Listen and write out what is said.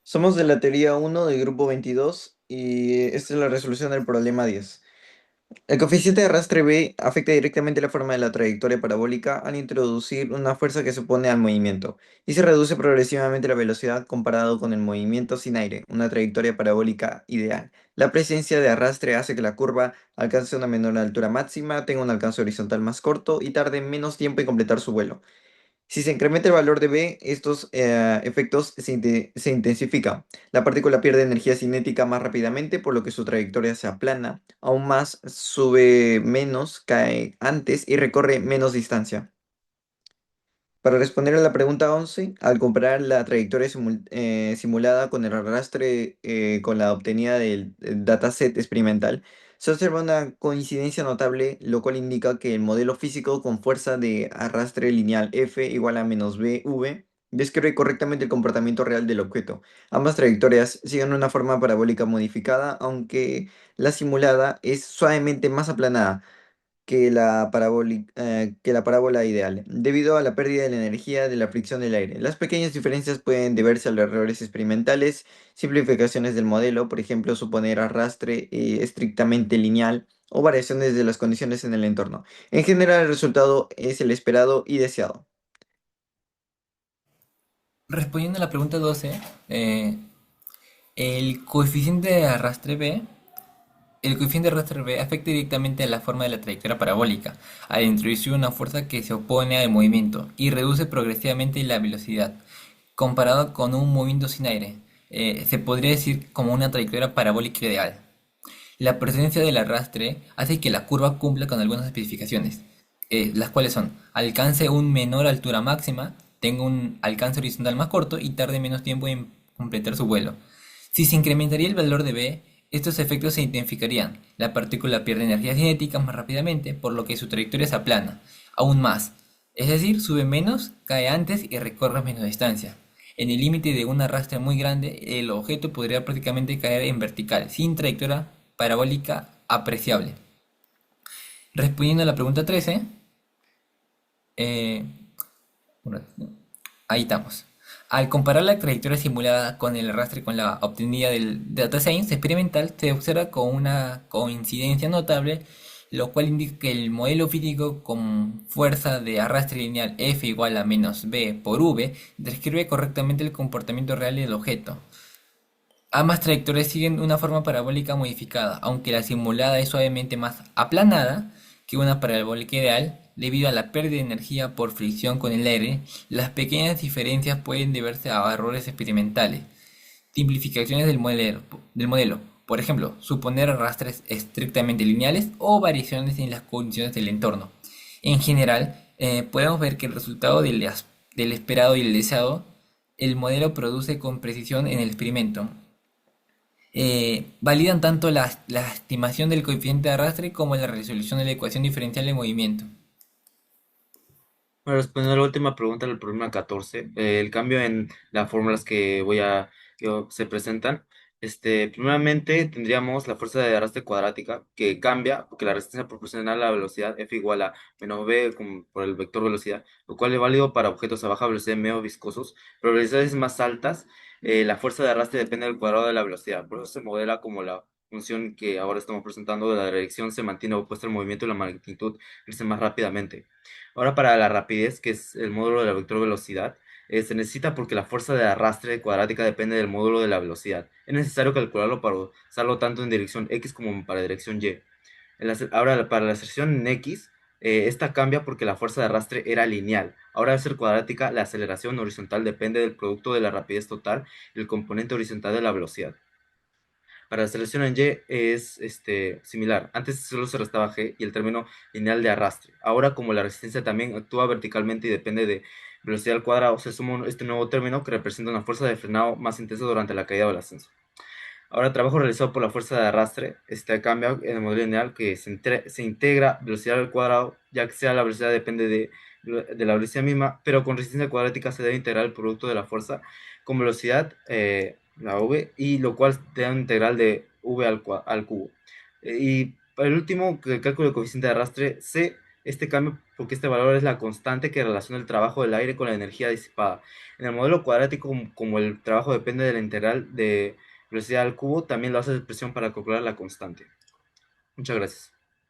Somos de la teoría uno del grupo 22 y esta es la resolución del problema 10. El coeficiente de arrastre B afecta directamente la forma de la trayectoria parabólica al introducir una fuerza que se opone al movimiento y se reduce progresivamente la velocidad comparado con el movimiento sin aire, una trayectoria parabólica ideal. La presencia de arrastre hace que la curva alcance una menor altura máxima, tenga un alcance horizontal más corto y tarde menos tiempo en completar su vuelo. Si se incrementa el valor de B, estos efectos se intensifican. La partícula pierde energía cinética más rápidamente, por lo que su trayectoria se aplana. Aún más, sube menos, cae antes y recorre menos distancia. Para responder a la pregunta 11, al comparar la trayectoria simulada con el arrastre con la obtenida del dataset experimental, se observa una coincidencia notable, lo cual indica que el modelo físico con fuerza de arrastre lineal F igual a menos BV describe correctamente el comportamiento real del objeto. Ambas trayectorias siguen una forma parabólica modificada, aunque la simulada es suavemente más aplanada que la parábola ideal, debido a la pérdida de la energía de la fricción del aire. Las pequeñas diferencias pueden deberse a los errores experimentales, simplificaciones del modelo, por ejemplo, suponer arrastre estrictamente lineal o variaciones de las condiciones en el entorno. En general, el resultado es el esperado y deseado. Respondiendo a la pregunta 12, el coeficiente de arrastre B, el coeficiente de arrastre B afecta directamente a la forma de la trayectoria parabólica, al introducir una fuerza que se opone al movimiento y reduce progresivamente la velocidad, comparado con un movimiento sin aire. Se podría decir como una trayectoria parabólica ideal. La presencia del arrastre hace que la curva cumpla con algunas especificaciones, las cuales son: alcance un menor altura máxima, tenga un alcance horizontal más corto y tarde menos tiempo en completar su vuelo. Si se incrementaría el valor de B, estos efectos se intensificarían. La partícula pierde energía cinética más rápidamente, por lo que su trayectoria se aplana aún más. Es decir, sube menos, cae antes y recorre menos distancia. En el límite de un arrastre muy grande, el objeto podría prácticamente caer en vertical, sin trayectoria parabólica apreciable. Respondiendo a la pregunta 13, eh, ahí estamos. Al comparar la trayectoria simulada con el arrastre con la obtenida del data science experimental, se observa con una coincidencia notable, lo cual indica que el modelo físico con fuerza de arrastre lineal F igual a menos B por V describe correctamente el comportamiento real del objeto. Ambas trayectorias siguen una forma parabólica modificada, aunque la simulada es suavemente más aplanada que una parabólica ideal. Debido a la pérdida de energía por fricción con el aire, las pequeñas diferencias pueden deberse a errores experimentales, simplificaciones del modelo, por ejemplo, suponer arrastres estrictamente lineales o variaciones en las condiciones del entorno. En general, podemos ver que el resultado del esperado y el deseado, el modelo produce con precisión en el experimento. Validan tanto la estimación del coeficiente de arrastre como la resolución de la ecuación diferencial de movimiento. Para responder a la última pregunta del problema 14, el cambio en las fórmulas se presentan. Primeramente tendríamos la fuerza de arrastre cuadrática que cambia porque la resistencia proporcional a la velocidad F igual a menos B por el vector velocidad, lo cual es válido para objetos a baja velocidad medio viscosos, pero a velocidades más altas. La fuerza de arrastre depende del cuadrado de la velocidad, por eso se modela como la función que ahora estamos presentando, de la dirección se mantiene opuesta al movimiento y la magnitud crece más rápidamente. Ahora para la rapidez, que es el módulo de la vector velocidad, se necesita porque la fuerza de arrastre cuadrática depende del módulo de la velocidad. Es necesario calcularlo para usarlo tanto en dirección X como para dirección Y. Ahora para la aceleración en X, esta cambia porque la fuerza de arrastre era lineal. Ahora al ser cuadrática, la aceleración horizontal depende del producto de la rapidez total y el componente horizontal de la velocidad. Para la selección en Y es similar. Antes solo se restaba G y el término lineal de arrastre. Ahora, como la resistencia también actúa verticalmente y depende de velocidad al cuadrado, se suma este nuevo término que representa una fuerza de frenado más intensa durante la caída o el ascenso. Ahora, el trabajo realizado por la fuerza de arrastre cambia en el modelo lineal que se integra velocidad al cuadrado, ya que sea la velocidad depende de la velocidad misma, pero con resistencia cuadrática se debe integrar el producto de la fuerza con velocidad, la v, y lo cual te da un integral de v al cubo. Y para el último, el cálculo del coeficiente de arrastre C este cambio porque este valor es la constante que relaciona el trabajo del aire con la energía disipada. En el modelo cuadrático, como el trabajo depende de la integral de velocidad al cubo, también lo hace de expresión para calcular la constante. Muchas gracias.